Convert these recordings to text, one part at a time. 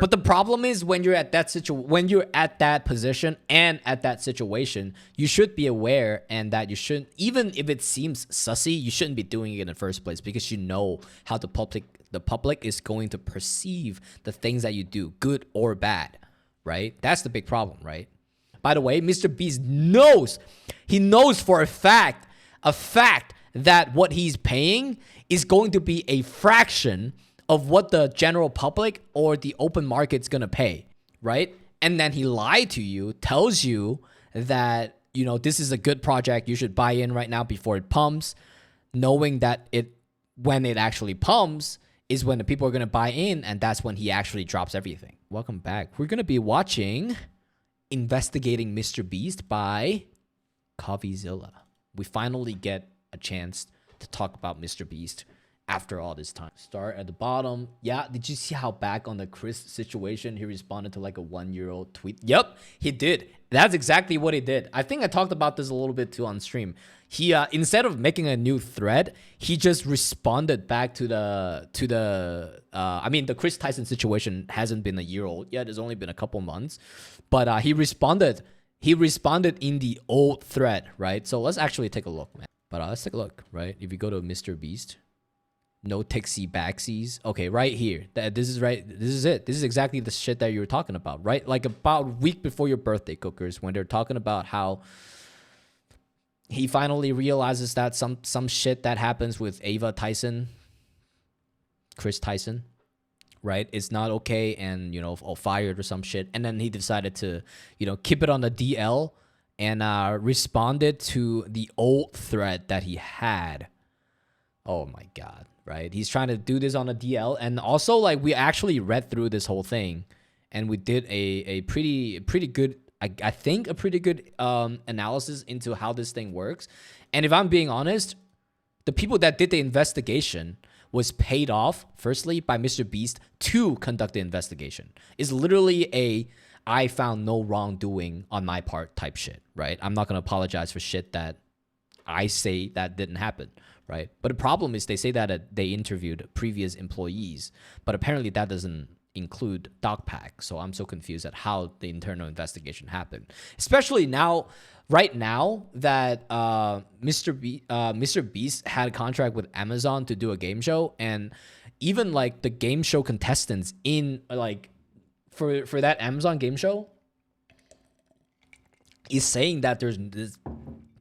But the problem is when you're at that position and at that situation, you should be aware, and that you shouldn't, even if it seems sussy, you shouldn't be doing it in the first place, because you know how the public is going to perceive the things that you do, good or bad, right? That's the big problem, right? By the way, Mr. Beast knows for a fact that what he's paying is going to be a fraction of what the general public or the open market's gonna pay, right? And then he lied to you, tells you that, you know, this is a good project, you should buy in right now before it pumps, knowing that when it actually pumps is when the people are gonna buy in, and that's when he actually drops everything. Welcome back. We're gonna be watching Investigating Mr. Beast by Coffeezilla. We finally get a chance to talk about Mr. Beast after all this time. Start at the bottom. Yeah, did you see how back on the Chris situation, he responded to like a 1-year-old tweet? Yep, he did. That's exactly what he did. I think I talked about this a little bit too on stream. He instead of making a new thread, he just responded back to the I mean, the Chris Tyson situation hasn't been a year old yet. It's only been a couple months, but he responded in the old thread, right? So let's actually take a look, man. But let's take a look, right? If you go to Mr. Beast, no Tixie backsies. Okay, right here. This is right. This is it. This is exactly the shit that you were talking about, right? Like about a week before your birthday, cookers, when they're talking about how he finally realizes that some shit that happens with Ava Tyson, Chris Tyson, right, is not okay, and, you know, or fired or some shit. And then he decided to, you know, keep it on the DL and responded to the old thread that he had. Oh my God. Right, he's trying to do this on a DL, and also like we actually read through this whole thing, and we did a pretty good, I think a pretty good analysis into how this thing works. And if I'm being honest, the people that did the investigation was paid off firstly by Mr. Beast to conduct the investigation. It's literally I found no wrongdoing on my part type shit, right? I'm not gonna apologize for shit that I say that didn't happen. Right. But the problem is they say that they interviewed previous employees, but apparently that doesn't include Dogpack. So I'm so confused at how the internal investigation happened, especially now, right now that Mr. Beast had a contract with Amazon to do a game show, and even like the game show contestants in like for that Amazon game show is saying that there's this.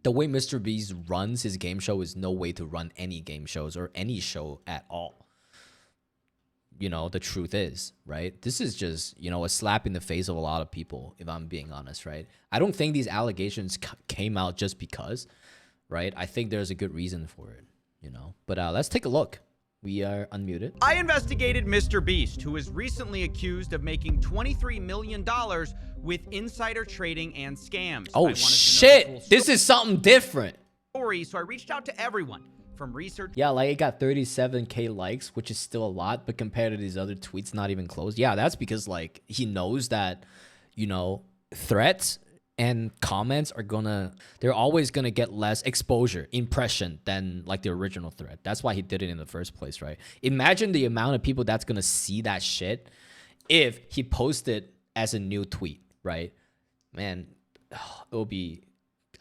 The way Mr. Beast runs his game show is no way to run any game shows or any show at all. You know, the truth is, right? This is just, you know, a slap in the face of a lot of people, if I'm being honest, right? I don't think these allegations came out just because, right? I think there's a good reason for it, you know? But let's take a look. We are unmuted. I investigated Mr. Beast, who was recently accused of making $23 million with insider trading and scams. Oh shit, this is something different. So I reached out to everyone from research. Yeah, like it got 37K likes, which is still a lot, but compared to these other tweets, not even close. Yeah, that's because like he knows that, you know, threats and comments they're always gonna get less exposure, impression than like the original thread. That's why he did it in the first place, right? Imagine the amount of people that's gonna see that shit if he posted as a new tweet, right? Man, it will be,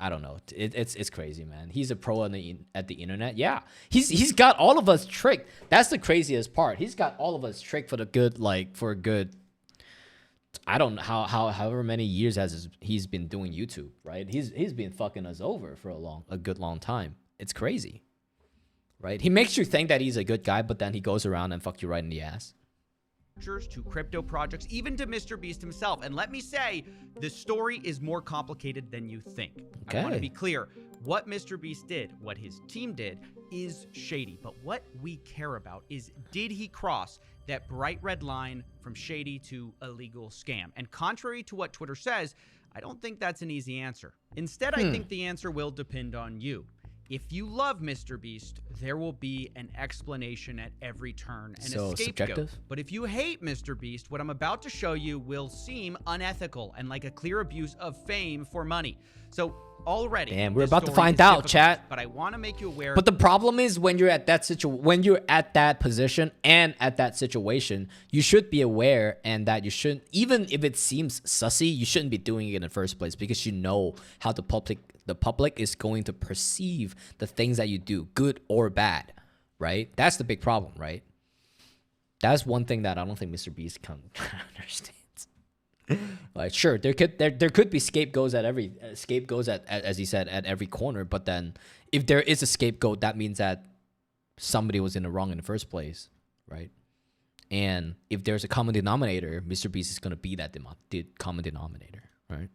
I don't know. It's crazy, man. He's a pro at the internet. Yeah, he's got all of us tricked. That's the craziest part. He's got all of us tricked for the good, like for a good. I don't know however many years he's been doing YouTube, right? He's been fucking us over for a good long time. It's crazy, right? He makes you think that he's a good guy, but then he goes around and fuck you right in the ass. To crypto projects, even to Mr. Beast himself. And let me say, the story is more complicated than you think. Okay. I want to be clear. What Mr. Beast did, what his team did, is shady. But what we care about is, did he cross that bright red line from shady to illegal scam? And contrary to what Twitter says, I don't think that's an easy answer. Instead, I think the answer will depend on you. If you love Mr. Beast, there will be an explanation at every turn and a scapegoat. Subjective? But if you hate Mr. Beast, what I'm about to show you will seem unethical and like a clear abuse of fame for money. So already. And we're about to find out, chat. But I want to make you aware. But the problem is when you're at that position and at that situation, you should be aware and that you shouldn't, even if it seems sussy, you shouldn't be doing it in the first place because you know how the public is going to perceive the things that you do, good or bad, right? That's the big problem, right? That's one thing that I don't think Mr.Beast can understands. Like, sure, there could be scapegoats at as he said, at every corner, but then if there is a scapegoat, that means that somebody was in the wrong in the first place, right? And if there's a common denominator, Mr.Beast is going to be that common denominator, right?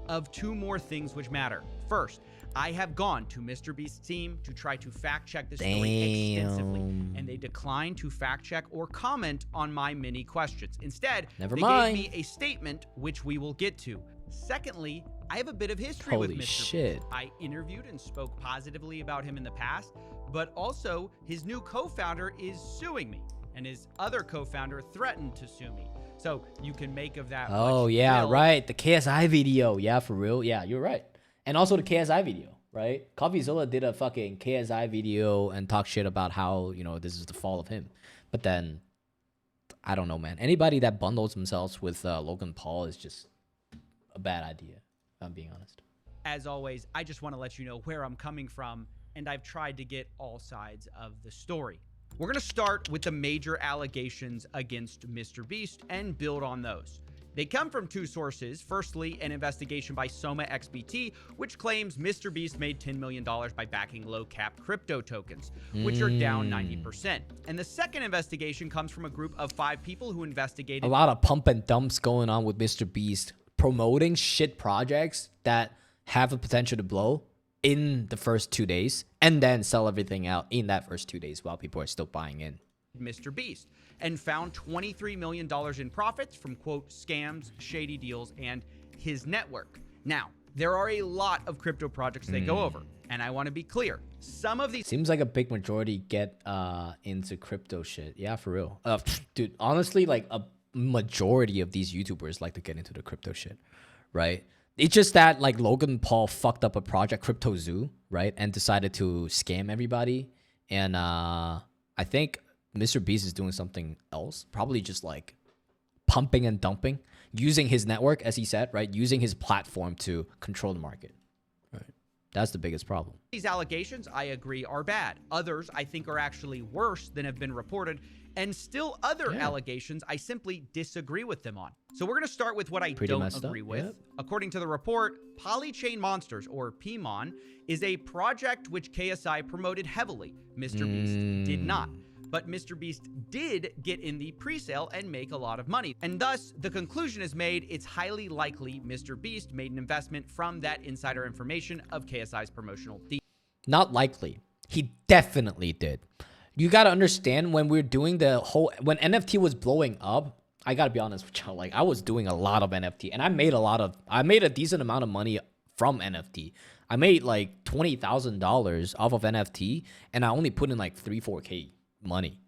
Of two more things which matter. First, I have gone to MrBeast's team to try to fact check this story extensively, and they declined to fact check or comment on my many questions. Instead, they gave me a statement which we will get to. Secondly, I have a bit of history with MrBeast. I interviewed and spoke positively about him in the past, but also his new co-founder is suing me, and his other co-founder threatened to sue me. So you can make of that. Oh yeah, right. The KSI video. Yeah, for real. Yeah, you're right. And also the KSI video, right? CoffeeZilla did a fucking KSI video and talk shit about how, you know, this is the fall of him. But then, I don't know, man. Anybody that bundles themselves with Logan Paul is just a bad idea, if I'm being honest. As always, I just want to let you know where I'm coming from, and I've tried to get all sides of the story. We're going to start with the major allegations against MrBeast and build on those. They come from two sources. Firstly, an investigation by Soma XBT, which claims MrBeast made $10 million by backing low-cap crypto tokens, which are down 90%. And the second investigation comes from a group of 5 people who investigated... A lot of pump and dumps going on with MrBeast, promoting shit projects that have the potential to blow in the first 2 days, and then sell everything out in that first 2 days while people are still buying in. MrBeast, and found $23 million in profits from, quote, scams, shady deals, and his network. Now, there are a lot of crypto projects they go over, and I want to be clear. Some of these... Seems like a big majority get into crypto shit. Yeah, for real. Dude, honestly, like a majority of these YouTubers like to get into the crypto shit, right? It's just that like Logan Paul fucked up a project, Crypto Zoo, right? And decided to scam everybody. And I think MrBeast is doing something else, probably just like pumping and dumping, using his network, as he said, right? Using his platform to control the market, right? That's the biggest problem. These allegations, I agree, are bad. Others, I think, are actually worse than have been reported. And still other allegations, I simply disagree with them on. So we're going to start with what I don't agree with. Yep. According to the report, Polychain Monsters, or PMON, is a project which KSI promoted heavily. MrBeast did not. But MrBeast did get in the pre-sale and make a lot of money. And thus, the conclusion is made, it's highly likely MrBeast made an investment from that insider information of KSI's promotional deal. Not likely. He definitely did. You got to understand, when we're doing when NFT was blowing up, I got to be honest with you, like I was doing a lot of NFT, and I made a decent amount of money from NFT. I made like $20,000 off of NFT, and I only put in like 3-4K money.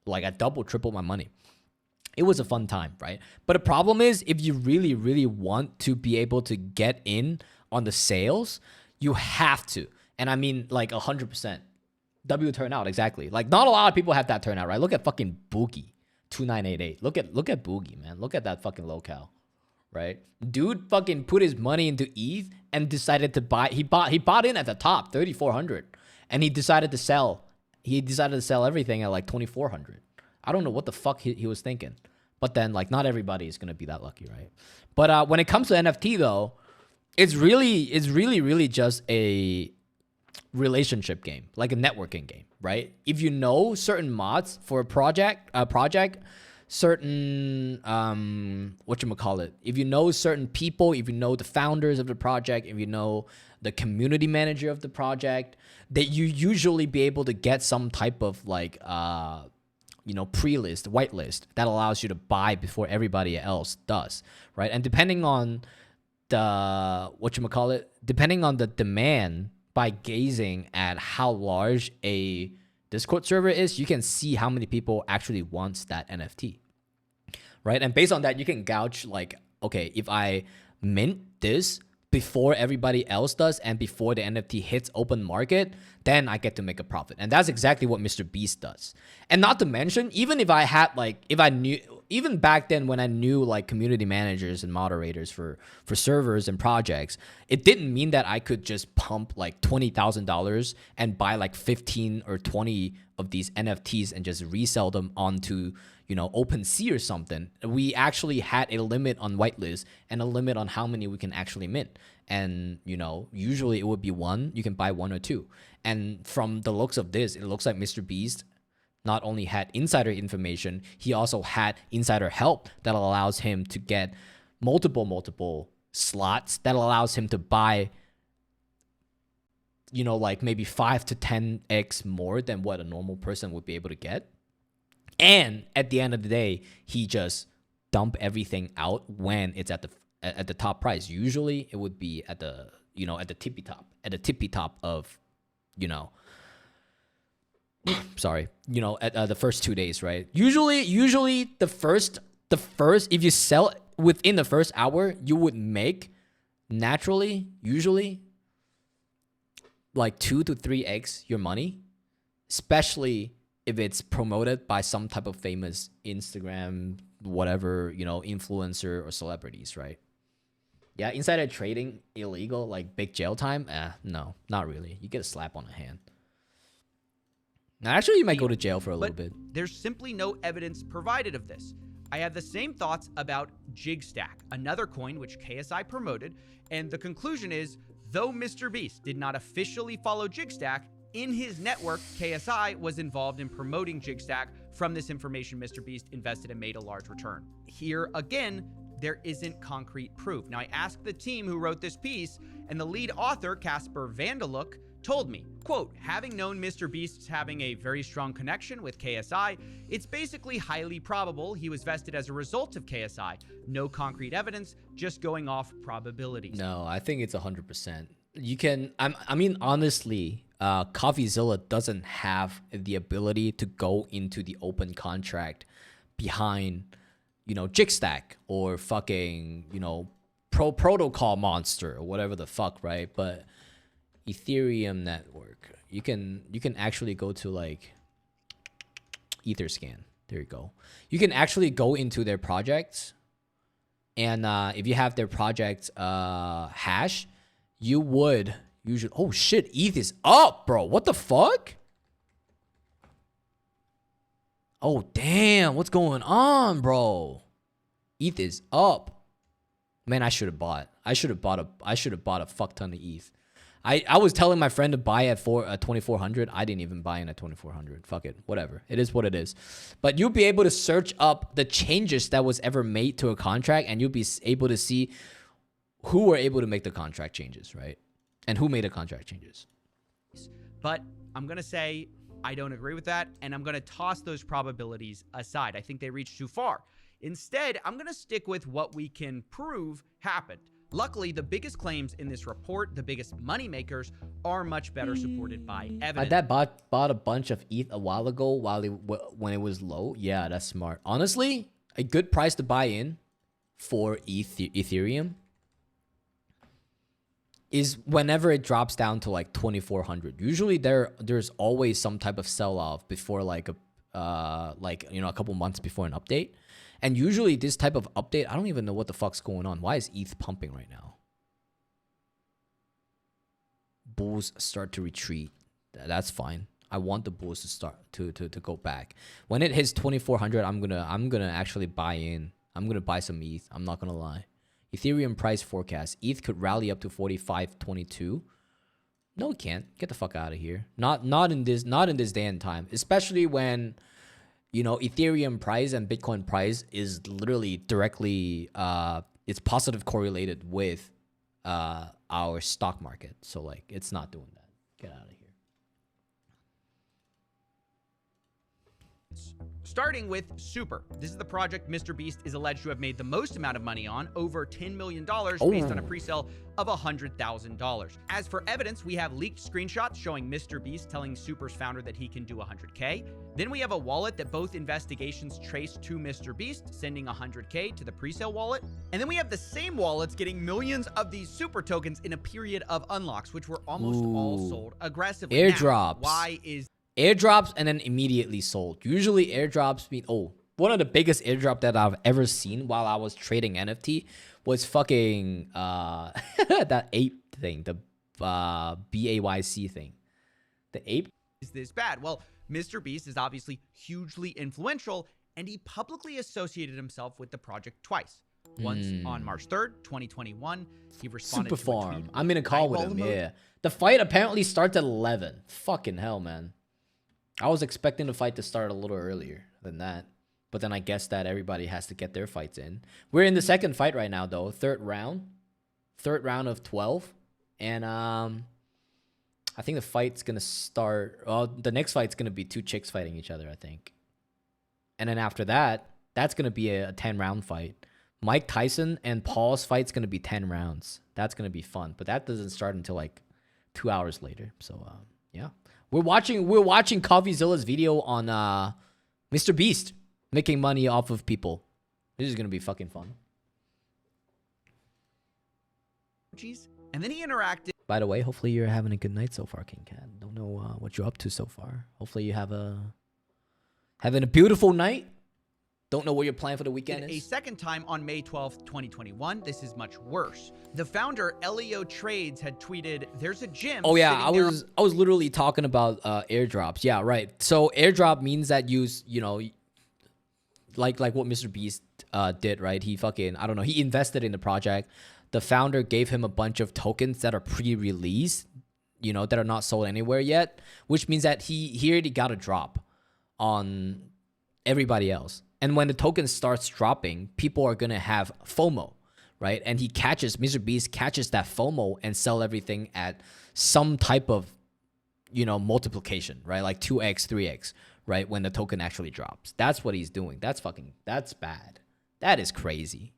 Like I tripled my money. It was a fun time, right? But the problem is, if you really, really want to be able to get in on the sales, you have to. And I mean like 100%. W turnout, exactly. Like not a lot of people have that turnout, right? Look at fucking Boogie 2988. Look at Boogie, man. Look at that fucking locale, right? Dude fucking put his money into ETH and decided to buy. He bought in at the top 3,400, and he decided to sell. He decided to sell everything at like 2,400. I don't know what the fuck he was thinking. But then like not everybody is gonna be that lucky, right? But when it comes to NFT though, it's really just a relationship game, like a networking game, right? If you know certain mods for a project, certain whatchamacallit, if you know certain people, if you know the founders of the project, if you know the community manager of the project, that you usually be able to get some type of like pre-list, whitelist that allows you to buy before everybody else does, right? And depending on the depending on the demand, by gazing at how large a Discord server is, you can see how many people actually wants that NFT, right? And based on that, you can gauge like, okay, if I mint this, before everybody else does and before the NFT hits open market, then I get to make a profit. And that's exactly what Mr. Beast does. And not to mention, even if I had like, if I knew, even back then when I knew like community managers and moderators for servers and projects, it didn't mean that I could just pump like $20,000 and buy like 15 or 20 of these NFTs and just resell them onto, you know, OpenSea or something. We actually had a limit on whitelist and a limit on how many we can actually mint. And, you know, usually it would be one. You can buy one or two. And from the looks of this, it looks like Mr. Beast not only had insider information, he also had insider help that allows him to get multiple slots that allows him to buy, you know, like maybe 5 to 10x more than what a normal person would be able to get. And at the end of the day, he just dump everything out when it's at the top price. Usually it would be at the, you know, at the tippy top of, you know, sorry, you know, at the first 2 days, right? Usually the first, if you sell within the first hour, you would make naturally, usually like 2 to 3x your money, especially if it's promoted by some type of famous Instagram, whatever, you know, influencer or celebrities, right? Yeah, insider trading illegal, like big jail time? No, not really. You get a slap on the hand. Now, actually, you might go to jail for a little bit. There's simply no evidence provided of this. I have the same thoughts about Jigstack, another coin which KSI promoted, and the conclusion is, though Mr. Beast did not officially follow Jigstack, in his network, KSI was involved in promoting Jigstack. From this information, Mr. Beast invested and made a large return. Here, again, there isn't concrete proof. Now, I asked the team who wrote this piece, and the lead author, Casper Vandeluk, told me, quote, having known Mr. Beast's having a very strong connection with KSI, it's basically highly probable he was vested as a result of KSI. No concrete evidence, just going off probabilities. No, I think it's 100%. You can, I mean, honestly, CoffeeZilla doesn't have the ability to go into the open contract behind, you know, Jigstack or fucking, you know, protocol monster or whatever the fuck, right? But Ethereum network, you can actually go to like Etherscan. There you go. You can actually go into their projects, and if you have their project hash, you would usually. Oh shit, ETH is up, bro. What the fuck? Oh damn, what's going on, bro? ETH is up. Man, I should have bought. I should have bought a fuck ton of ETH. I was telling my friend to buy at 2400. I didn't even buy in at 2400. Fuck it. Whatever. It is what it is. But you'll be able to search up the changes that was ever made to a contract, and you'll be able to see who were able to make the contract changes, right? And who made the contract changes. But I'm going to say I don't agree with that, and I'm going to toss those probabilities aside. I think they reach too far. Instead, I'm going to stick with what we can prove happened. Luckily, the biggest claims in this report, the biggest money makers, are much better supported by evidence. My dad bought a bunch of ETH a while ago when it was low. Yeah, that's smart. Honestly, a good price to buy in for Ethereum is whenever it drops down to like 2400. Usually there's always some type of sell-off before like a couple months before an update. And usually this type of update, I don't even know what the fuck's going on. Why is ETH pumping right now? Bulls start to retreat. That's fine. I want the bulls to start to go back. When it hits 2400, I'm gonna actually buy in. I'm gonna buy some ETH. I'm not gonna lie. Ethereum price forecast. ETH could rally up to 45.22. No, it can't. Get the fuck out of here. Not in this day and time. Especially when, you know, Ethereum price and Bitcoin price is literally directly, it's positive correlated with our stock market. So, like, it's not doing that. Get out of here. Starting with Super. This is the project Mr.Beast is alleged to have made the most amount of money on, over $10 million, based on a pre-sale of $100,000. As for evidence, we have leaked screenshots showing Mr.Beast telling Super's founder that he can do 100K. Then we have a wallet that both investigations trace to Mr.Beast, sending 100K to the pre-sale wallet. And then we have the same wallets getting millions of these Super tokens in a period of unlocks, which were almost all sold aggressively. Airdrops. Now, why is airdrops and then immediately sold? Usually airdrops mean, one of the biggest airdrop that I've ever seen while I was trading NFT was fucking that ape thing, the BAYC thing. The ape? Is this bad? Well, Mr.Beast is obviously hugely influential, and he publicly associated himself with the project twice. Once on March 3rd, 2021, he responded Super to a Farm. tweet. I'm in a call with him, yeah. The fight apparently starts at 11. Fucking hell, man. I was expecting the fight to start a little earlier than that. But then I guess that everybody has to get their fights in. We're in the second fight right now, though. Third round. Third round of 12. And I think the fight's going to start. Well, the next fight's going to be two chicks fighting each other, I think. And then after that, that's going to be a 10-round fight. Mike Tyson and Paul's fight's going to be 10 rounds. That's going to be fun. But that doesn't start until like 2 hours later. So, yeah. We're watching CoffeeZilla's video on Mr.Beast making money off of people. This is going to be fucking fun. And then he interacted. By the way, hopefully you're having a good night so far, King Cat. Don't know what you're up to so far. Hopefully you having a beautiful night. Don't know what your plan for the weekend is. A second time on May 12th, 2021. This is much worse. The founder, Elio Trades, had tweeted, "There's a gym." Oh yeah, I was literally talking about airdrops. Yeah, right. So airdrop means that you know, like what Mr.Beast did, right? He fucking, I don't know, he invested in the project. The founder gave him a bunch of tokens that are pre-released, you know, that are not sold anywhere yet, which means that he already got a drop on everybody else. And when the token starts dropping, people are going to have FOMO, right? And Mr.Beast catches that FOMO and sell everything at some type of, you know, multiplication, right? Like 2x, 3x, right? When the token actually drops. That's what he's doing. That's bad. That is crazy.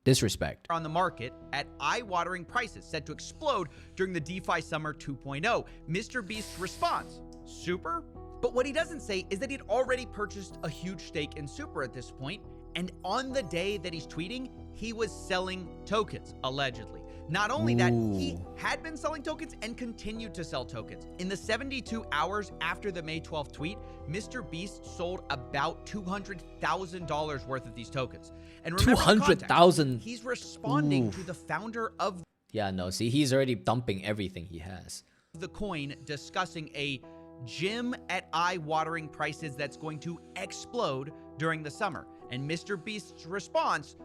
Disrespect. On the market at eye-watering prices, set to explode during the DeFi Summer 2.0. Mr.Beast's response, Super? But what he doesn't say is that he'd already purchased a huge stake in Super at this point, and on the day that he's tweeting, he was selling tokens, allegedly. Not only that, he had been selling tokens and continued to sell tokens. In the 72 hours after the May 12th tweet, Mr.Beast sold about $200,000 worth of these tokens. And remember, 200,000. He's responding to the founder of Yeah, no, see, he's already dumping everything he has. The coin, discussing a gym at eye-watering prices that's going to explode during the summer. And Mr.Beast's response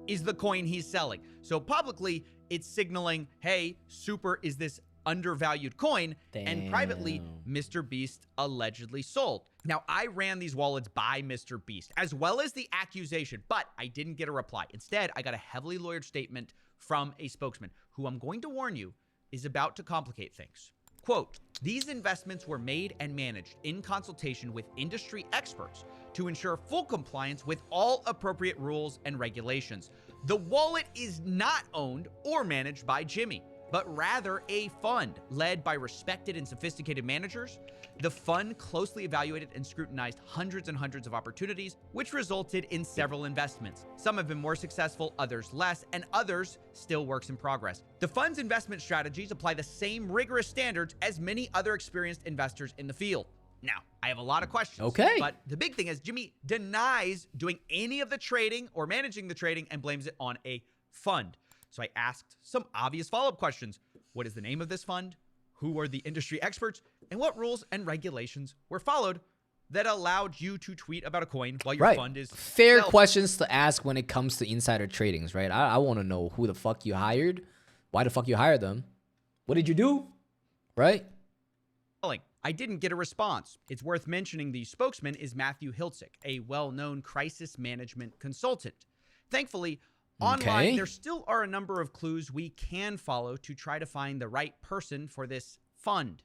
is the coin he's selling. So publicly, it's signaling, hey, Super is this undervalued coin. Damn. And privately, Mr.Beast allegedly sold. Now, I ran these wallets by Mr.Beast, as well as the accusation, but I didn't get a reply. Instead, I got a heavily lawyered statement from a spokesman, who I'm going to warn you is about to complicate things. Quote, "These investments were made and managed in consultation with industry experts to ensure full compliance with all appropriate rules and regulations. The wallet is not owned or managed by Jimmy, but rather a fund led by respected and sophisticated managers. The fund closely evaluated and scrutinized hundreds and hundreds of opportunities, which resulted in several investments. Some have been more successful, others less, and others still works in progress. The fund's investment strategies apply the same rigorous standards as many other experienced investors in the field." Now, I have a lot of questions. Okay. But the big thing is Jimmy denies doing any of the trading or managing the trading and blames it on a fund. So I asked some obvious follow-up questions. What is the name of this fund? Who are the industry experts? And what rules and regulations were followed that allowed you to tweet about a coin while your fund is fair questions to ask when it comes to insider tradings, right? I want to know who the fuck you hired, why the fuck you hired them, what did you do, right? I didn't get a response. It's worth mentioning the spokesman is Matthew Hiltzik, a well-known crisis management consultant. Thankfully, online, there still are a number of clues we can follow to try to find the right person for this fund.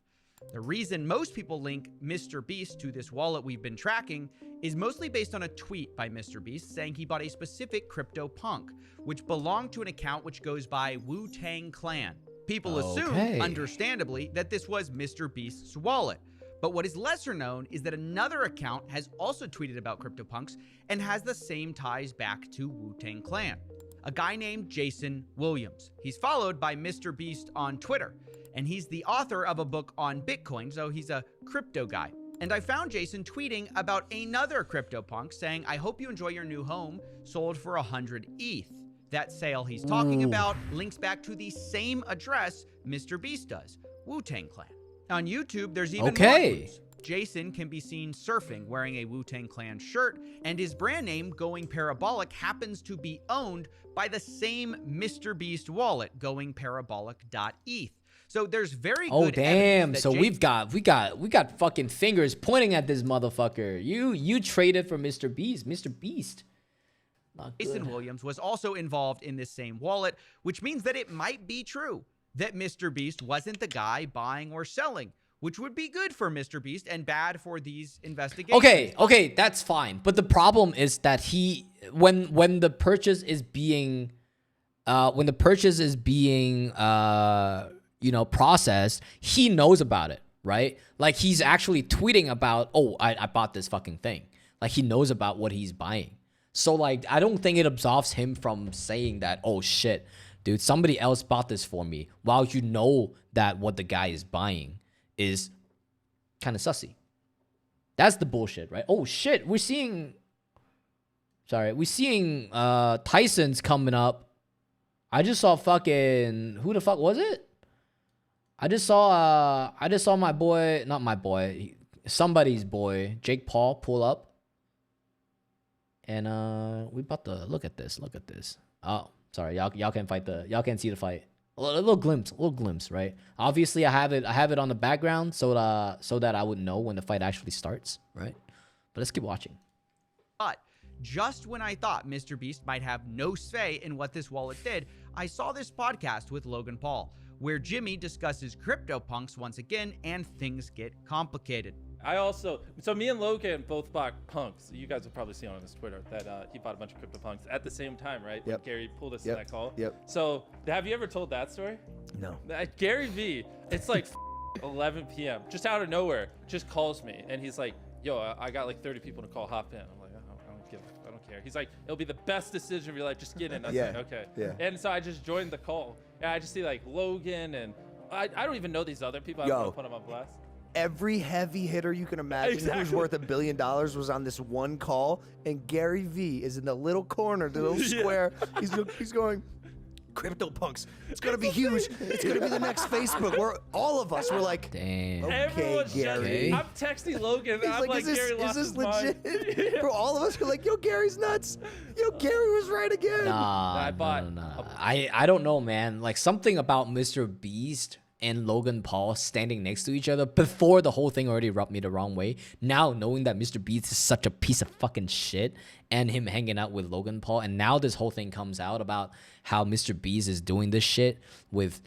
The reason most people link Mr.Beast to this wallet we've been tracking is mostly based on a tweet by Mr.Beast saying he bought a specific CryptoPunk, which belonged to an account which goes by Wu-Tang Clan. People assumed, understandably, that this was Mr.Beast's wallet. But what is lesser known is that another account has also tweeted about CryptoPunks and has the same ties back to Wu-Tang Clan. A guy named Jason Williams. He's followed by Mr.Beast on Twitter, and he's the author of a book on Bitcoin, so he's a crypto guy. And I found Jason tweeting about another CryptoPunk saying, I hope you enjoy your new home, sold for 100 ETH. That sale he's talking about links back to the same address Mr.Beast does, Wu-Tang Clan. On YouTube, there's even more clues. Jason can be seen surfing wearing a Wu-Tang Clan shirt, and his brand name, Going Parabolic, happens to be owned by the same MrBeast wallet, goingparabolic.eth. So there's very good evidence that so we got fucking fingers pointing at this motherfucker. You traded for MrBeast. MrBeast. Jason Williams was also involved in this same wallet, which means that it might be true that MrBeast wasn't the guy buying or selling, which would be good for MrBeast and bad for these investigations. Okay, that's fine. But the problem is that when the purchase is being processed, he knows about it, right? Like he's actually tweeting about, oh, I bought this fucking thing. Like he knows about what he's buying. So like, I don't think it absolves him from saying that, oh shit, dude, somebody else bought this for me, while you know that what the guy is buying is kind of sussy. That's the bullshit, right? Oh shit, we're seeing Tyson's coming up. I just saw fucking, who the fuck was it? I just saw my boy, not my boy, somebody's boy, Jake Paul pull up. And we about to look at this. Oh, sorry, y'all can't see the fight. A little glimpse, right? Obviously, I have it on the background so that I would know when the fight actually starts, right? But let's keep watching. But just when I thought MrBeast might have no say in what this wallet did, I saw this podcast with Logan Paul, where Jimmy discusses CryptoPunks once again, and things get complicated. So me and Logan both bought punks. You guys have probably seen on his Twitter that he bought a bunch of CryptoPunks at the same time, right? Yep. Gary pulled us in that call. Yep. So have you ever told that story? No. Gary V, it's like 11 p.m. just out of nowhere, just calls me and he's like, yo, I got like 30 people to call, hop in. I'm like, I don't care. He's like, it'll be the best decision of your life. Just get in. I was like, okay. Yeah. And so I just joined the call. And I just see like Logan and I don't even know these other people. I don't want to put them on blast. Every heavy hitter you can imagine who's worth $1 billion was on this one call, and Gary V is in the little corner, the little square. He's going, CryptoPunks. It's gonna be huge. It's gonna be the next Facebook. All of us were like, damn. Okay, Gary. I'm texting Logan. And I'm like, Gary lost his mind. Bro, all of us were like, yo, Gary's nuts. Yo, Gary was right again. Nah. I don't know, man. Like something about MrBeast and Logan Paul standing next to each other before the whole thing already rubbed me the wrong way. Now knowing that MrBeast is such a piece of fucking shit and him hanging out with Logan Paul, and now this whole thing comes out about how MrBeast is doing this shit with,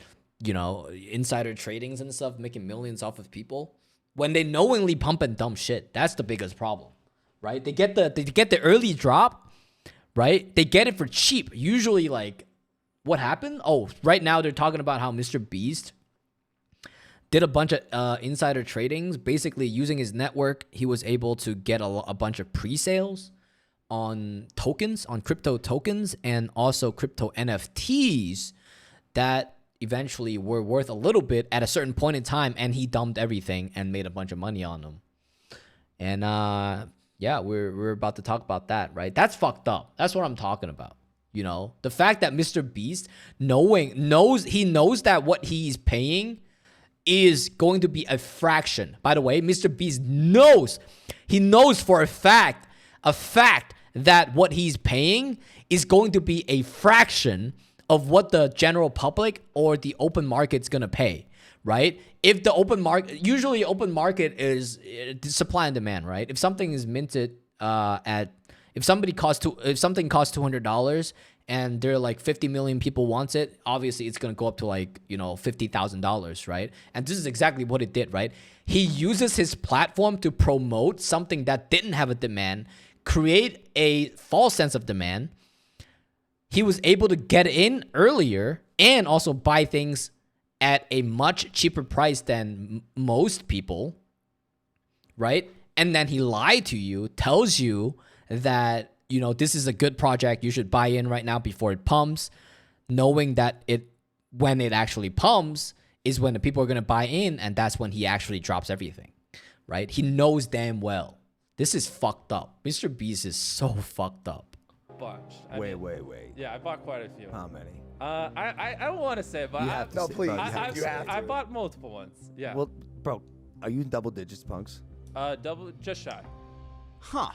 insider tradings and stuff, making millions off of people when they knowingly pump and dump shit. That's the biggest problem, right? They get the early drop, right? They get it for cheap. Usually, like, what happened? Oh, right now they're talking about how MrBeast did a bunch of insider tradings. Basically, using his network, he was able to get a bunch of pre-sales on tokens, on crypto tokens, and also crypto NFTs that eventually were worth a little bit at a certain point in time, and he dumped everything and made a bunch of money on them. And yeah, we're about to talk about that, right? That's fucked up. That's what I'm talking about. The fact that MrBeast knows that what he's paying is going to be a fraction. By the way, MrBeast knows for a fact that what he's paying is going to be a fraction of what the general public or the open market's going to pay, right? If the open market, usually open market is supply and demand, right? If something is minted if something costs $200 and there are like 50 million people wants it, obviously it's going to go up to like, you know, $50,000, right? And this is exactly what it did, right? He uses his platform to promote something that didn't have a demand, create a false sense of demand. He was able to get in earlier and also buy things at a much cheaper price than most people, right? And then he lied to you, tells you that, you know, this is a good project, you should buy in right now before it pumps, knowing that when it actually pumps is when the people are going to buy in, and that's when he actually drops everything, right? He knows damn well. This is fucked up. Mr. Beast is so fucked up. Bunch. Wait. Yeah, I bought quite a few. How many? I don't want to say, but I bought multiple ones. Yeah. Well, bro, are you in double digits, Punks? Just shy. Huh.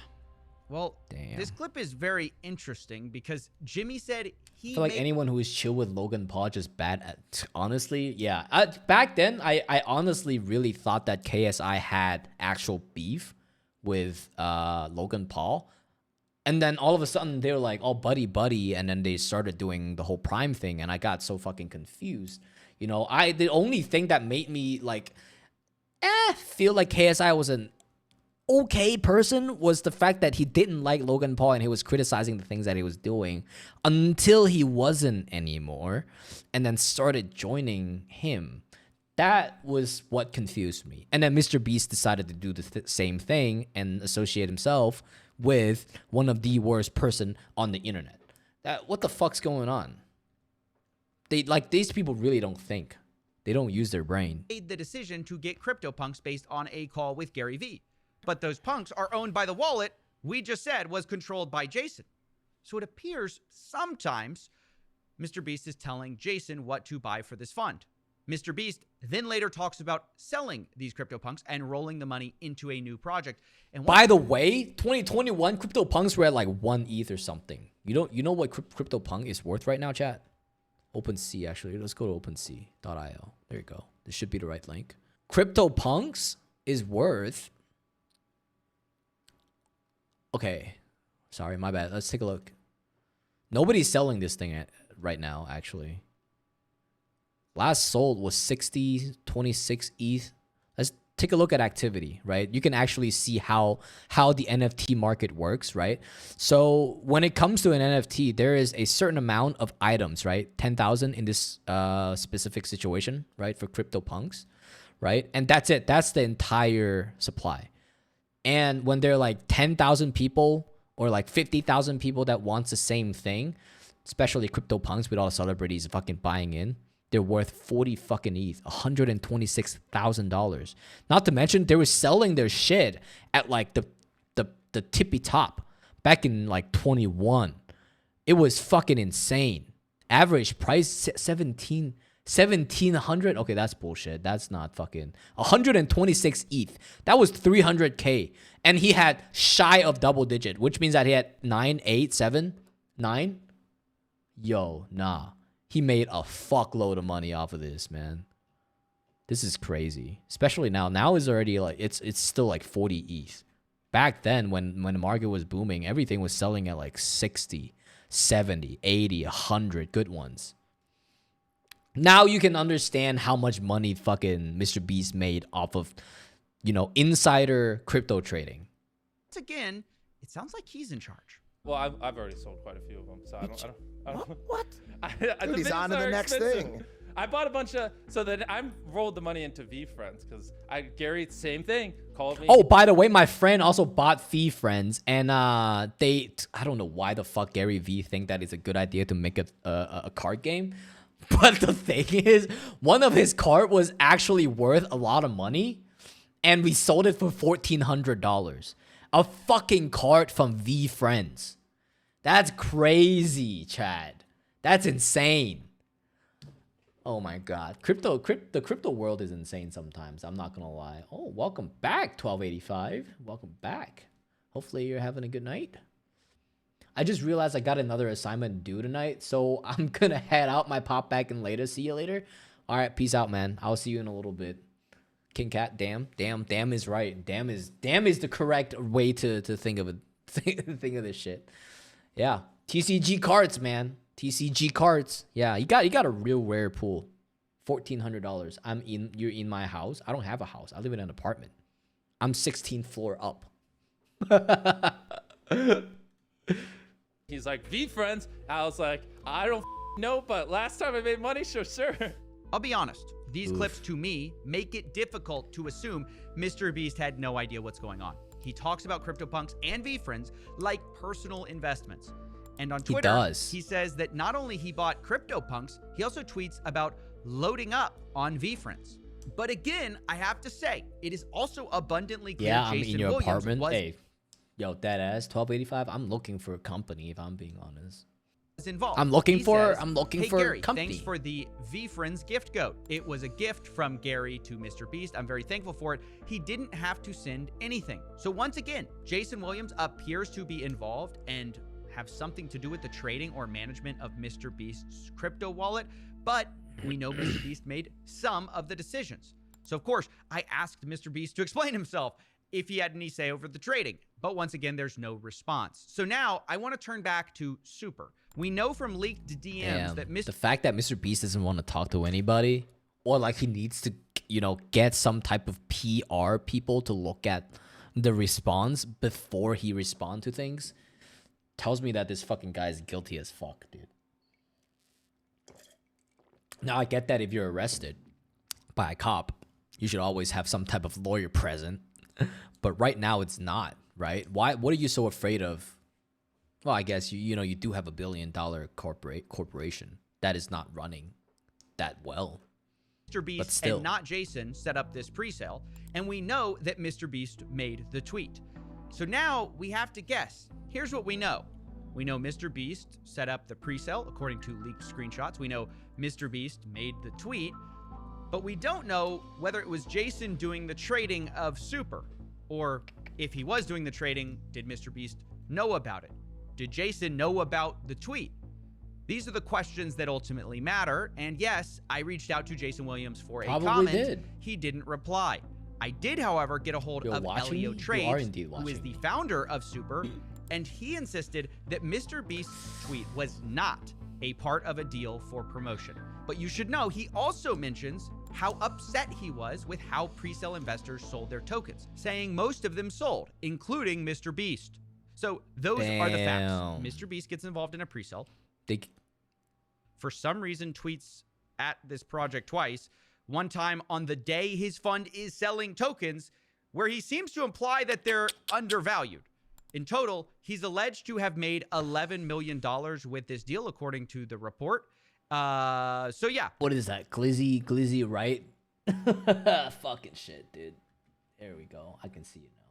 Well, Damn. this clip is very interesting because Jimmy said he I feel like anyone who is chill with Logan Paul just bad at, honestly, yeah. Back then, I honestly really thought that KSI had actual beef with Logan Paul. And then all of a sudden, they were like, oh, buddy, and then they started doing the whole Prime thing, and I got so fucking confused. You know, the only thing that made me, like, feel like KSI was an okay person was the fact that he didn't like Logan Paul and he was criticizing the things that he was doing until he wasn't anymore and then started joining him. That was what confused me. And then Mr. Beast decided to do the same thing and associate himself with one of the worst person on the internet. What the fuck's going on? These people really don't think. They don't use their brain. made the decision to get CryptoPunks based on a call with Gary Vee. But those punks are owned by the wallet we just said was controlled by Jason. So it appears sometimes Mr. Beast is telling Jason what to buy for this fund. Mr. Beast then later talks about selling these CryptoPunks and rolling the money into a new project. And by the way, 2021 CryptoPunks were at like 1 ETH or something. You know what CryptoPunk is worth right now, chat? OpenSea, actually. Let's go to OpenSea.io. There you go. This should be the right link. CryptoPunks is worth... Okay. Sorry, my bad. Let's take a look. Nobody's selling this thing right now, actually. Last sold was 26 ETH. Let's take a look at activity, right? You can actually see how the NFT market works, right? So when it comes to an NFT, there is a certain amount of items, right? 10,000 in this specific situation, right? For CryptoPunks, right? And that's it. That's the entire supply. And when there are like 10,000 people or like 50,000 people that wants the same thing, especially CryptoPunks with all the celebrities fucking buying in, they're worth 40 fucking ETH, $126,000. Not to mention they were selling their shit at like the tippy top back in like 21. It was fucking insane. Average price 1700. Okay, that's bullshit. That's not fucking 126 ETH. That was 300K, and he had shy of double digit, which means that he had 9, 8, 7, 9. Yo, nah. He made a fuckload of money off of this, man. This is crazy. Especially now. Now is already like it's still like 40 ETH. Back then when the market was booming, everything was selling at like 60, 70, 80, 100 good ones. Now you can understand how much money fucking Mr. Beast made off of, you know, insider crypto trading. once again, it sounds like he's in charge. Well, I've already sold quite a few of them, so I don't. What? Dude, he's on to the next thing. I bought a bunch of, so then I rolled the money into V Friends because Gary, same thing, called me. Oh, by the way, my friend also bought V Friends, and I don't know why the fuck Gary V think that it's a good idea to make a card game, but the thing is, one of his card was actually worth a lot of money, and we sold it for $1,400. A fucking card from V Friends. That's crazy, Chad. That's insane. Oh my god. The crypto world is insane sometimes. I'm not gonna lie. Oh, welcome back, 1285. Welcome back. Hopefully you're having a good night. I just realized I got another assignment due tonight, so I'm gonna head out. Might pop back in later. See you later. All right, peace out, man. I'll see you in a little bit. King Cat, damn is right. Damn is the correct way to think of it. Think of this shit. Yeah, TCG cards, man. TCG cards. Yeah, you got a real rare pool. $1,400. You're in my house. I don't have a house. I live in an apartment. I'm 16th floor up. He's like, V-Friends. I was like, I don't know, but last time I made money, sure. I'll be honest. These clips, to me, make it difficult to assume MrBeast had no idea what's going on. He talks about CryptoPunks and V-Friends like personal investments. And on Twitter, he says that not only he bought CryptoPunks, he also tweets about loading up on V-Friends. But again, I have to say, it is also abundantly clear I'm Jason in your Williams apartment. was Hey, yo, that ass, 1285. I'm looking for a company, if I'm being honest. involved. I'm looking He for says, hey, for Gary, company. company. Thanks for the V-Friends gift goat. It was a gift from Gary to MrBeast. I'm very thankful for it. He didn't have to send anything. So once again, Jason Williams appears to be involved and have something to do with the trading or management of MrBeast's crypto wallet, but we know MrBeast made some of the decisions. So of course, I asked MrBeast to explain himself if he had any say over the trading, but once again, there's no response. So now I want to turn back to Super. We know from leaked DMs that the fact that MrBeast doesn't want to talk to anybody, or like he needs to, get some type of PR people to look at the response before he responds to things, tells me that this fucking guy is guilty as fuck, dude. Now I get that if you're arrested by a cop, you should always have some type of lawyer present, but right now it's not, right? Why? What are you so afraid of? Well, I guess you do have $1 billion corporation that is not running that well. MrBeast and not Jason set up this pre-sale, and we know that MrBeast made the tweet. So now we have to guess. Here's what we know. We know MrBeast set up the pre-sale according to leaked screenshots. We know MrBeast made the tweet, but we don't know whether it was Jason doing the trading of Super, or if he was doing the trading, did MrBeast know about it? Did Jason know about the tweet? These are the questions that ultimately matter. And yes, I reached out to Jason Williams for a comment. He didn't reply. I did, however, get a hold of Elio Trades, who is the founder of Super, and he insisted that MrBeast's tweet was not a part of a deal for promotion. But you should know, he also mentions how upset he was with how pre-sale investors sold their tokens, saying most of them sold, including MrBeast. So those are the facts. MrBeast gets involved in a pre-sale. For some reason, tweets at this project twice. One time on the day his fund is selling tokens, where he seems to imply that they're undervalued. In total, he's alleged to have made $11 million with this deal, according to the report. So yeah. What is that? Glizzy, right? Fucking shit, dude. There we go. I can see it now.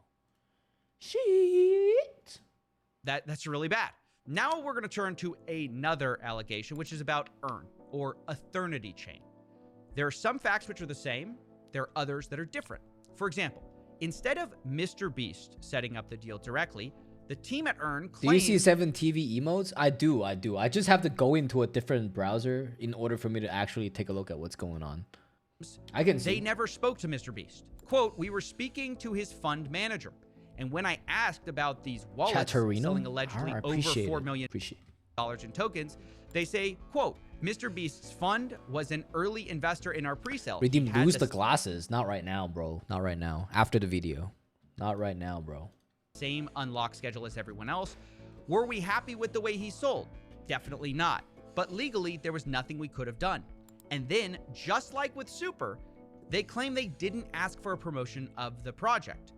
Shit. That's really bad. Now we're going to turn to another allegation, which is about Earn, or Eternity Chain. There are some facts which are the same. There are others that are different. For example, instead of MrBeast setting up the deal directly, the team at Earn claims... Do you see 7 TV emotes? I do. I just have to go into a different browser in order for me to actually take a look at what's going on. I can see. They never spoke to MrBeast. Quote, we were speaking to his fund manager. And when I asked about these wallets selling allegedly over $4 million in tokens, they say, quote, MrBeast's fund was an early investor in our pre-sale. Redeem, lose the glasses. Not right now, bro. Not right now. After the video. Not right now, bro. Same unlock schedule as everyone else. Were we happy with the way he sold? Definitely not. But legally, there was nothing we could have done. And then, just like with Super, they claim they didn't ask for a promotion of the project,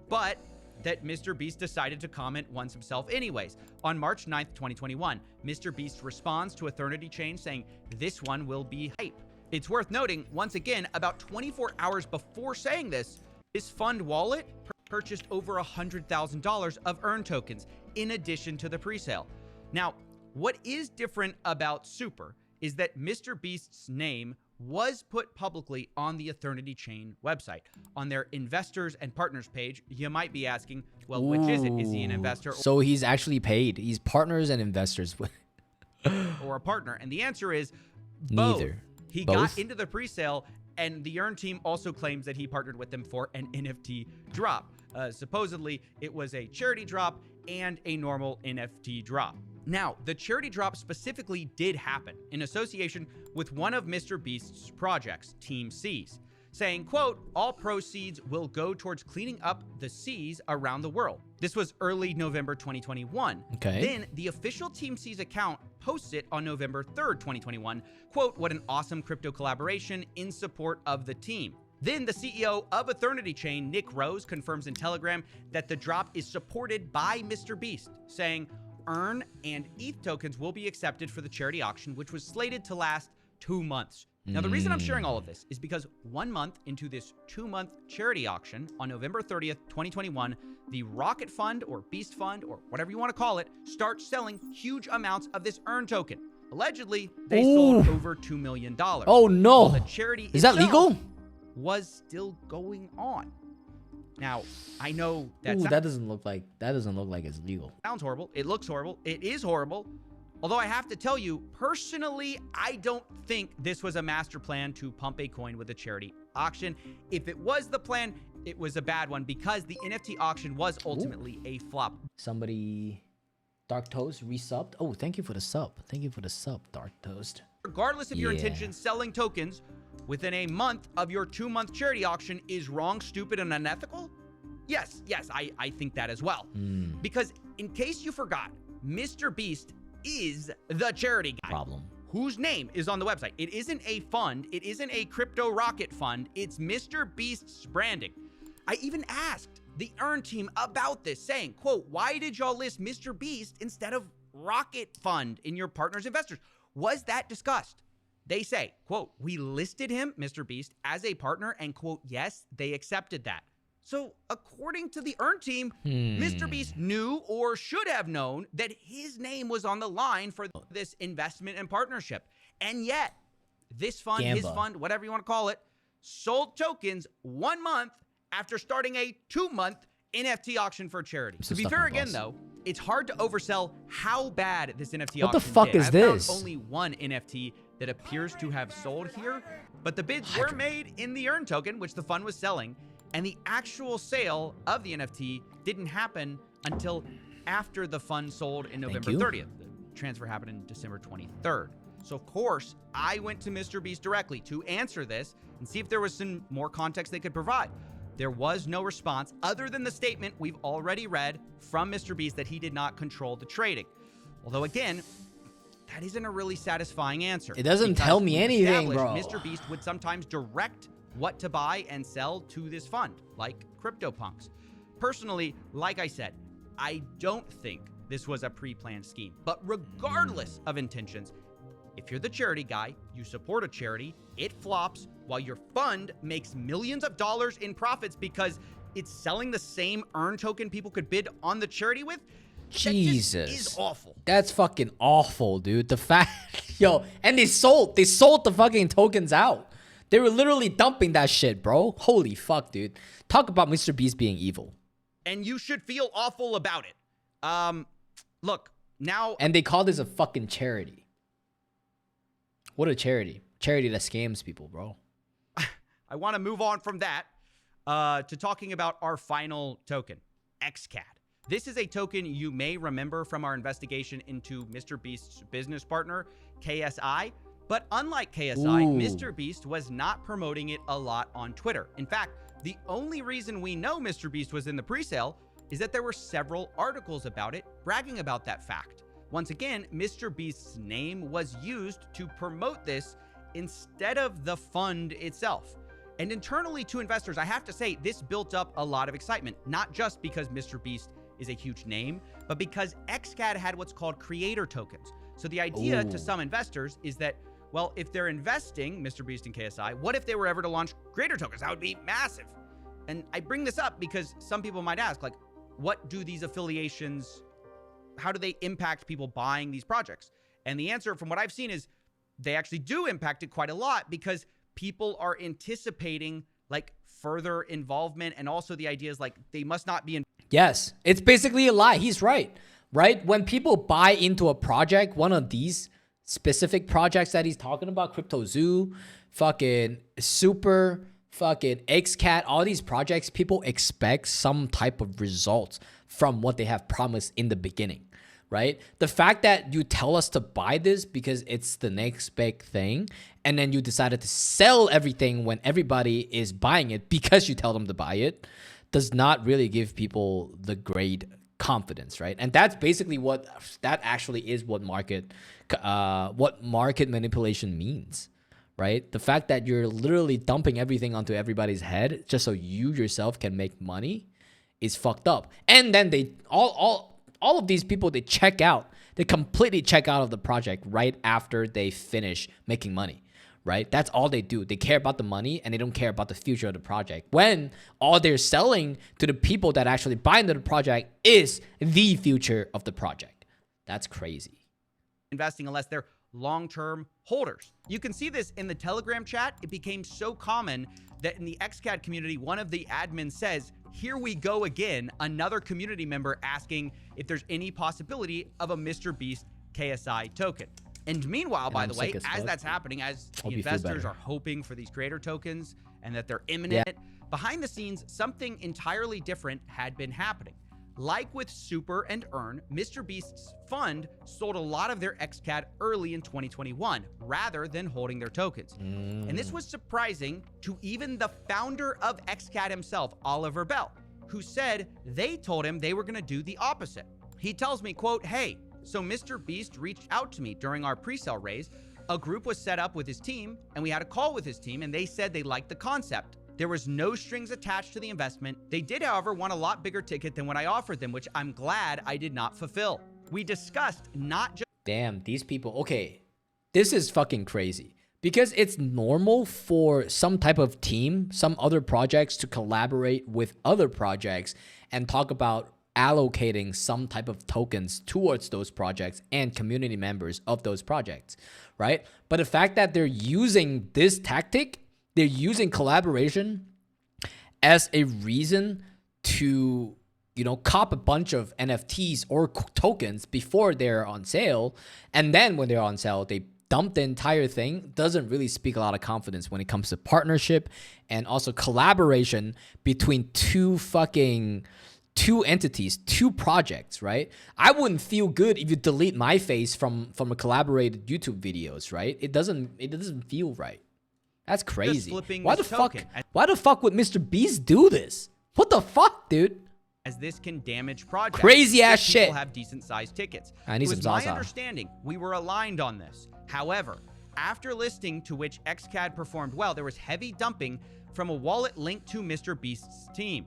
but that MrBeast decided to comment once himself anyways. On March 9th, 2021, MrBeast responds to Eternity Chain saying, this one will be hype. It's worth noting, once again, about 24 hours before saying this, his fund wallet purchased over $100,000 of Earn tokens in addition to the presale. Now, what is different about Super is that MrBeast's name was put publicly on the Eternity Chain website. On their investors and partners page, you might be asking, well, which is it? Is he an investor? So he's actually paid. He's partners and investors. Or a partner? And the answer is both. Neither. He got into the presale, and the Earn team also claims that he partnered with them for an NFT drop. Supposedly, it was a charity drop and a normal NFT drop. Now, the charity drop specifically did happen in association with one of Mr. Beast's projects, Team Seas, saying, quote, all proceeds will go towards cleaning up the seas around the world. This was early November 2021. Okay. Then the official Team Seas account posts it on November 3rd, 2021. Quote, what an awesome crypto collaboration in support of the team. Then the CEO of Eternity Chain, Nick Rose, confirms in Telegram that the drop is supported by Mr. Beast, saying, Earn and ETH tokens will be accepted for the charity auction, which was slated to last 2 months. Now, the reason I'm sharing all of this is because 1 month into this 2-month charity auction on November 30th, 2021, the Rocket Fund or Beast Fund or whatever you want to call it starts selling huge amounts of this Earn token. Allegedly, they sold over $2 million. Oh, no. While the charity is that legal? Was still going on. Now, I know that doesn't look like it's legal. Sounds horrible. It looks horrible. It is horrible. Although I have to tell you, personally, I don't think this was a master plan to pump a coin with a charity auction. If it was the plan, it was a bad one because the NFT auction was ultimately a flop. Somebody, Dark Toast, resubbed. Oh, thank you for the sub. Thank you for the sub, Dark Toast. Regardless of your intentions, selling tokens within a month of your 2-month charity auction is wrong, stupid, and unethical? Yes, I think that as well. Because in case you forgot, Mr. Beast is the charity guy. Whose name is on the website. It isn't a fund. It isn't a crypto rocket fund. It's Mr. Beast's branding. I even asked the Earn team about this, saying, quote, why did y'all list Mr. Beast instead of Rocket Fund in your partners' investors? Was that discussed? They say, quote, we listed him, Mr. Beast, as a partner, and quote, yes, they accepted that. So according to the Earn team, Mr. Beast knew or should have known that his name was on the line for this investment and partnership. And yet, this fund, his fund, whatever you want to call it, sold tokens 1 month after starting a 2-month NFT auction for charity. To be fair again, though, it's hard to oversell how bad this NFT auction What the fuck is this? I've found only one NFT that appears to have sold here, but the bids were made in the Earn token, which the fund was selling, and the actual sale of the NFT didn't happen until after the fund sold in November 30th. The transfer happened in December 23rd. So, of course, I went to Mr. Beast directly to answer this and see if there was some more context they could provide. There was no response other than the statement we've already read from Mr. Beast that he did not control the trading. Although, again, that isn't a really satisfying answer. It doesn't tell me anything, bro. Mr. Beast would sometimes direct what to buy and sell to this fund, like CryptoPunks. Personally, like I said, I don't think this was a pre-planned scheme. But regardless of intentions, if you're the charity guy, you support a charity, it flops while your fund makes millions of dollars in profits because it's selling the same Earn token people could bid on the charity with. Jesus, that just is awful. That's fucking awful, dude. The fact, yo, and they sold the fucking tokens out. They were literally dumping that shit, bro. Holy fuck, dude. Talk about Mr. Beast being evil. And you should feel awful about it. Look, now... And they call this a fucking charity. What a charity. Charity that scams people, bro. I want to move on from that to talking about our final token, XCAT. This is a token you may remember from our investigation into Mr. Beast's business partner, KSI. But unlike KSI, Mr. Beast was not promoting it a lot on Twitter. In fact, the only reason we know Mr. Beast was in the presale is that there were several articles about it, bragging about that fact. Once again, Mr. Beast's name was used to promote this instead of the fund itself. And internally to investors, I have to say, this built up a lot of excitement, not just because Mr. Beast is a huge name, but because XCAT had what's called creator tokens. So the idea to some investors is that, well, if they're investing Mr. Beast and KSI, what if they were ever to launch creator tokens? That would be massive. And I bring this up because some people might ask, like, what do these affiliations, how do they impact people buying these projects? And the answer from what I've seen is they actually do impact it quite a lot because people are anticipating like further involvement. And also the idea is like, they must not be in. Yes, it's basically a lie. He's right. When people buy into a project, one of these specific projects that he's talking about, Crypto Zoo, fucking Super, fucking XCAT, all these projects, people expect some type of results from what they have promised in the beginning. right? The fact that you tell us to buy this because it's the next big thing, and then you decided to sell everything when everybody is buying it because you tell them to buy it, does not really give people the great confidence, right? And that's basically what that actually is what market manipulation means, right? The fact that you're literally dumping everything onto everybody's head just so you yourself can make money is fucked up. And then they all of these people, they check out. They completely check out of the project right after they finish making money, right? That's all they do. They care about the money and they don't care about the future of the project. When all they're selling to the people that actually buy into the project is the future of the project. That's crazy. Investing unless they're long-term holders. You can see this in the Telegram chat. It became so common that in the XCAD community, one of the admins says, "Here we go again," another community member asking if there's any possibility of a MrBeast KSI token. And meanwhile, by the way, as that's happening, as the investors are hoping for these creator tokens and that they're imminent, behind the scenes, something entirely different had been happening. Like with Super and Earn, MrBeast's fund sold a lot of their XCAD early in 2021 rather than holding their tokens. And this was surprising to even the founder of XCAD himself, Oliver Bell, who said they told him they were going to do the opposite. He tells me, quote, "Hey, so MrBeast reached out to me during our pre-sale raise. A group was set up with his team and we had a call with his team and they said they liked the concept. There was no strings attached to the investment. They did, however, want a lot bigger ticket than what I offered them, which I'm glad I did not fulfill. We discussed not just..." Damn, these people. Okay, this is fucking crazy. Because it's normal for some type of team, some other projects to collaborate with other projects and talk about allocating some type of tokens towards those projects and community members of those projects, right? But the fact that they're using this tactic, they're using collaboration as a reason to, you know, cop a bunch of NFTs or tokens before they're on sale. And then when they're on sale, they dump the entire thing, doesn't really speak a lot of confidence when it comes to partnership and also collaboration between two entities, two projects, right? I wouldn't feel good if you delete my face from a collaborated YouTube videos, right? It doesn't feel right. That's crazy. Why the fuck would MrBeast do this? What the fuck, dude? As this can damage projects. Crazy ass shit. People have decent sized tickets. I need it some was Zaza. my understanding we were aligned on this. However, after listing to which XCAD performed well, there was heavy dumping from a wallet linked to MrBeast's team.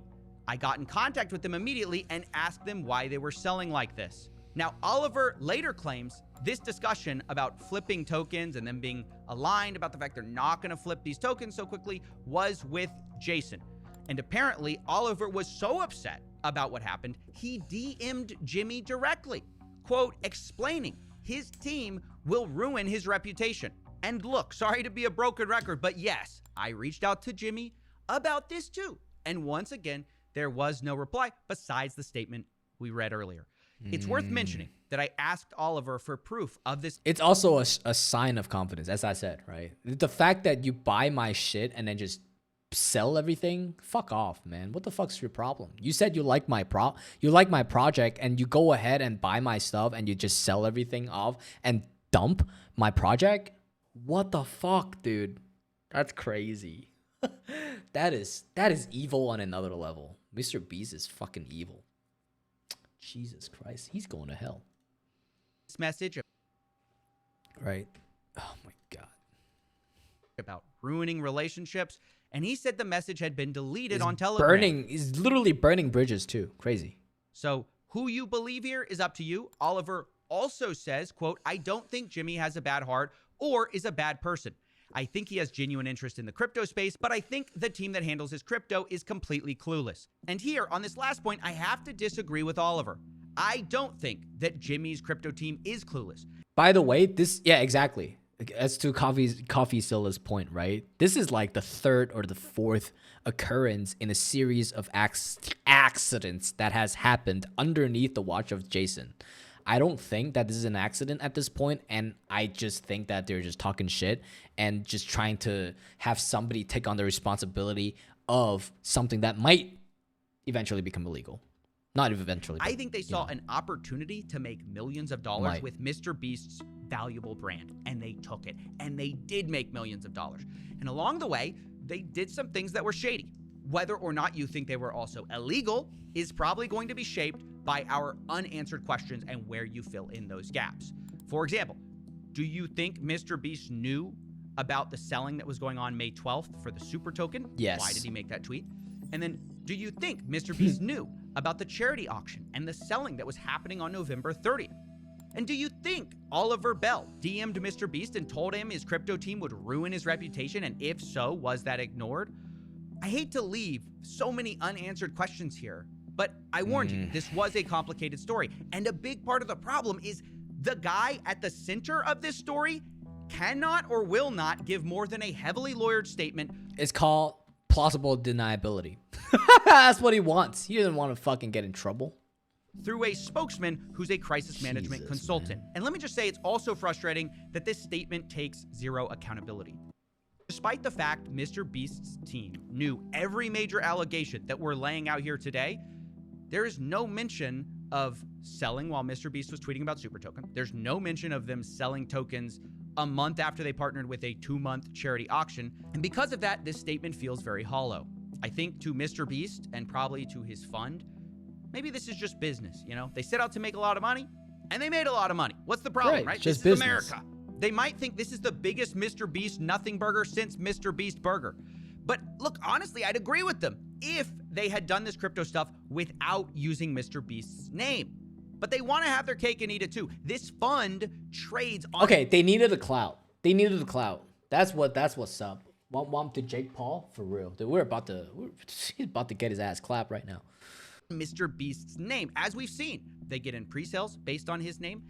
I got in contact with them immediately and asked them why they were selling like this. Now, Oliver later claims this discussion about flipping tokens and them being aligned about the fact they're not going to flip these tokens so quickly was with Jason. And apparently, Oliver was so upset about what happened, he DM'd Jimmy directly, quote, explaining his team will ruin his reputation. And look, sorry to be a broken record, but yes, I reached out to Jimmy about this too. And once again, there was no reply besides the statement we read earlier. It's worth mentioning that I asked Oliver for proof of this. It's also a sign of confidence, as I said, right? The fact that you buy my shit and then just sell everything, fuck off, man. What the fuck's your problem? You said you like my project and you go ahead and buy my stuff and you just sell everything off and dump my project? What the fuck, dude? That's crazy. That is evil on another level. MrBeast is fucking evil. Jesus Christ, he's going to hell. This message, right? Oh my God. About ruining relationships, and he said the message had been deleted on Telegram. He's literally burning bridges too. Crazy. So who you believe here is up to you. Oliver also says, quote, I don't think Jimmy has a bad heart or is a bad person. I think he has genuine interest in the crypto space, but I think the team that handles his crypto is completely clueless. And here, on this last point, I have to disagree with Oliver. I don't think that Jimmy's crypto team is clueless. By the way, yeah, exactly. As to Coffee Silla's point, right? This is like the third or the fourth occurrence in a series of accidents that has happened underneath the watch of Jason. I don't think that this is an accident at this point, and I just think that they're just talking shit and just trying to have somebody take on the responsibility of something that might eventually become illegal. Not eventually. I think they saw an opportunity to make millions of dollars with Mr. Beast's valuable brand, and they took it, and they did make millions of dollars. And along the way, they did some things that were shady. Whether or not you think they were also illegal is probably going to be shaped by our unanswered questions and where you fill in those gaps. For example, do you think Mr. Beast knew about the selling that was going on May 12th for the super token? Yes. Why did he make that tweet? And then, do you think Mr. Beast knew about the charity auction and the selling that was happening on November 30th? And do you think Oliver Bell DM'd Mr. Beast and told him his crypto team would ruin his reputation? And if so, was that ignored? I hate to leave so many unanswered questions here, but I warned you, this was a complicated story. And a big part of the problem is the guy at the center of this story cannot or will not give more than a heavily lawyered statement. It's called plausible deniability. That's what he wants. He doesn't want to fucking get in trouble. Through a spokesman who's a crisis management consultant. And let me just say, it's also frustrating that this statement takes zero accountability. Despite the fact Mr. Beast's team knew every major allegation that we're laying out here today, there is no mention of selling while Mr. Beast was tweeting about Super Token. There's no mention of them selling tokens a month after they partnered with a 2-month charity auction. And because of that, this statement feels very hollow. I think to Mr. Beast and probably to his fund, maybe this is just business, you know? They set out to make a lot of money, and they made a lot of money. What's the problem, right? Just this is business. America. They might think this is the biggest Mr. Beast nothing burger since Mr. Beast Burger. But look, honestly, I'd agree with them if they had done this crypto stuff without using Mr. Beast's name. But they want to have their cake and eat it too. This fund trades on... Okay, they needed the clout. They needed the clout. That's what's up. Want to Jake Paul? For real. Dude, he's about to get his ass clapped right now. Mr. Beast's name. As we've seen, they get in pre-sales based on his name.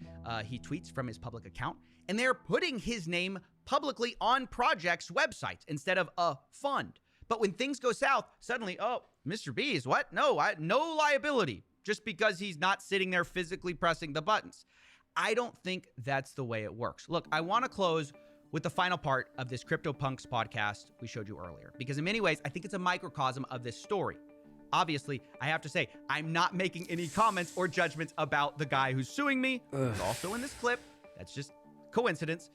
He tweets from his public account, and they're putting his name publicly on projects' websites instead of a fund. But when things go south, suddenly, oh, Mr. Beast, what? No, no liability, just because he's not sitting there physically pressing the buttons. I don't think that's the way it works. Look, I want to close with the final part of this CryptoPunks podcast we showed you earlier, because in many ways, I think it's a microcosm of this story. Obviously, I have to say, I'm not making any comments or judgments about the guy who's suing me. Who's also in this clip. That's just coincidence.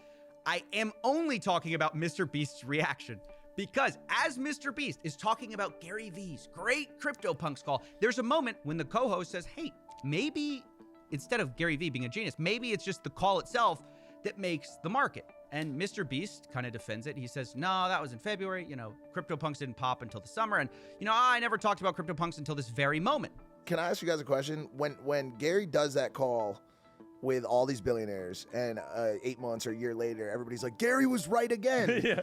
I am only talking about Mr. Beast's reaction, because as Mr. Beast is talking about Gary V's great CryptoPunks call, there's a moment when the co-host says, hey, maybe instead of Gary V being a genius, maybe it's just the call itself that makes the market. And Mr. Beast kind of defends it. He says, no, that was in February. You know, CryptoPunks didn't pop until the summer. And, you know, I never talked about CryptoPunks until this very moment. Can I ask you guys a question? When Gary does that call with all these billionaires and 8 months or a year later, everybody's like, Gary was right again. Yeah.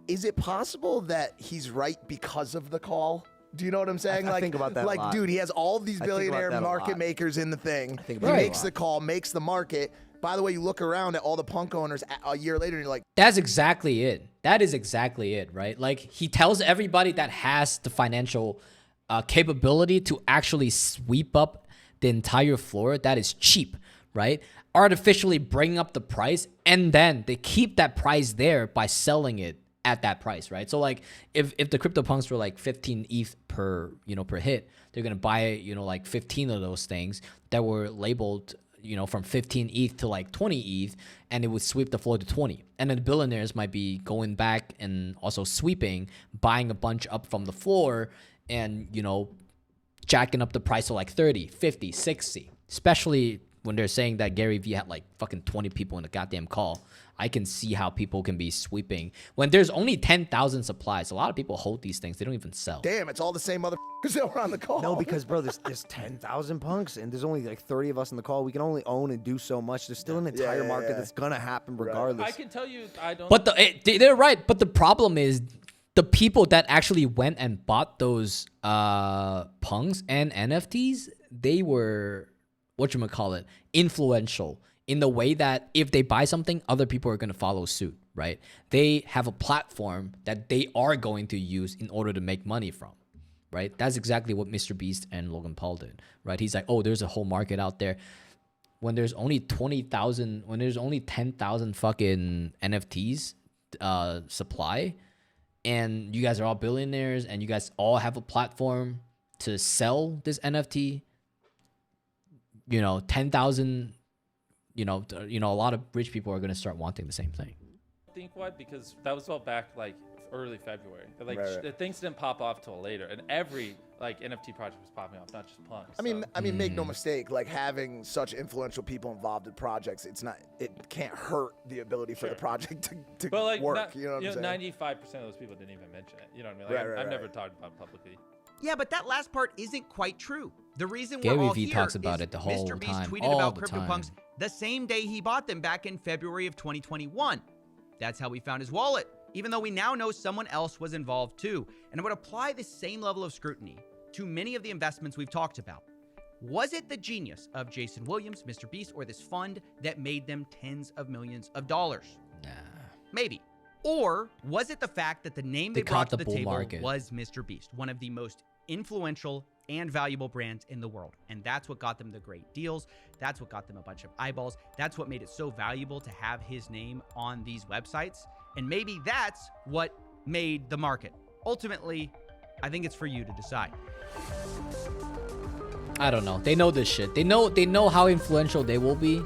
Is it possible that he's right because of the call? Do you know what I'm saying? I think about that a like, lot. dude, he has all these I think about billionaire that a market lot. makers in the thing. He about that a makes lot. the call, makes the market. By the way, you look around at all the punk owners a year later, and you're like, That's exactly it. That is exactly it, right? Like, he tells everybody that has the financial capability to actually sweep up the entire floor that is cheap, right? Artificially bring up the price, and then they keep that price there by selling it at that price, right? So like if the CryptoPunks were like 15 ETH per hit, they're gonna buy, like 15 of those things that were labeled, from 15 ETH to like 20 ETH, and it would sweep the floor to 20. And then the billionaires might be going back and also sweeping, buying a bunch up from the floor and, jacking up the price to like 30, 50, 60, especially when they're saying that Gary Vee had like fucking 20 people in the goddamn call. I can see how people can be sweeping when there's only 10,000 supplies. A lot of people hold these things. They don't even sell. damn, it's all the same motherfuckers that were on the call. No, because, bro, there's 10,000 punks, and there's only like 30 of us in the call. We can only own and do so much. There's still an entire market that's going to happen regardless. I can tell you, I don't. But they're right. But the problem is the people that actually went and bought those punks and NFTs, they were, influential in the way that if they buy something, other people are going to follow suit, right? They have a platform that they are going to use in order to make money from, right? That's exactly what Mr. Beast and Logan Paul did, right? He's like, oh, there's a whole market out there. When there's only 20,000, when there's only 10,000 fucking NFTs supply, and you guys are all billionaires, and you guys all have a platform to sell this NFT, you know, 10,000, you know, a lot of rich people are going to start wanting the same thing. I think what, because that was all back like early February. Like Right. things didn't pop off till later, and every like NFT project was popping off, not just Punks. I mean, make no mistake. Like having such influential people involved in projects, it can't hurt the ability for the project to but like, work. You know what I'm saying? 95% of those people didn't even mention it. You know what I mean? Like, I've never talked about it publicly. Yeah, but that last part isn't quite true. The reason Gary we're all Vee here talks about is it the whole Mr. Beast time, tweeted all about the CryptoPunks time. the same day he bought them back in February of 2021. That's how we found his wallet, even though we now know someone else was involved too. And I would apply the same level of scrutiny to many of the investments we've talked about. Was it the genius of Jason Williams, Mr. Beast, or this fund that made them tens of millions of dollars? Nah. Maybe. Or was it the fact that the name they brought to the bull table market. was Mr. Beast, one of the most influential and valuable brands in the world? And that's what got them the great deals. That's what got them a bunch of eyeballs. That's what made it so valuable to have his name on these websites. And maybe that's what made the market. Ultimately, I think it's for you to decide. I don't know. They know this shit. They know how influential they will be.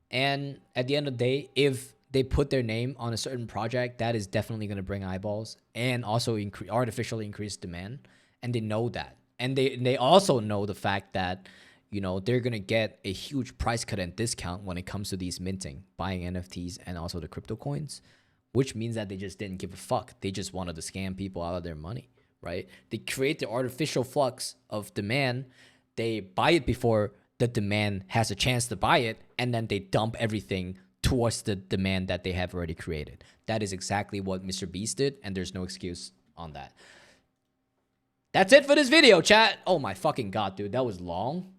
And at the end of the day, if they put their name on a certain project, that is definitely going to bring eyeballs and also artificially increase demand. And they know that. And they also know the fact that, you know, they're going to get a huge price cut and discount when it comes to these minting, buying NFTs and also the crypto coins, which means that they just didn't give a fuck. They just wanted to scam people out of their money, right? They create the artificial flux of demand. They buy it before the demand has a chance to buy it, and then they dump everything towards the demand that they have already created. That is exactly what Mr. Beast did, and there's no excuse on that. That's it for this video, chat. Oh my fucking god, dude, that was long.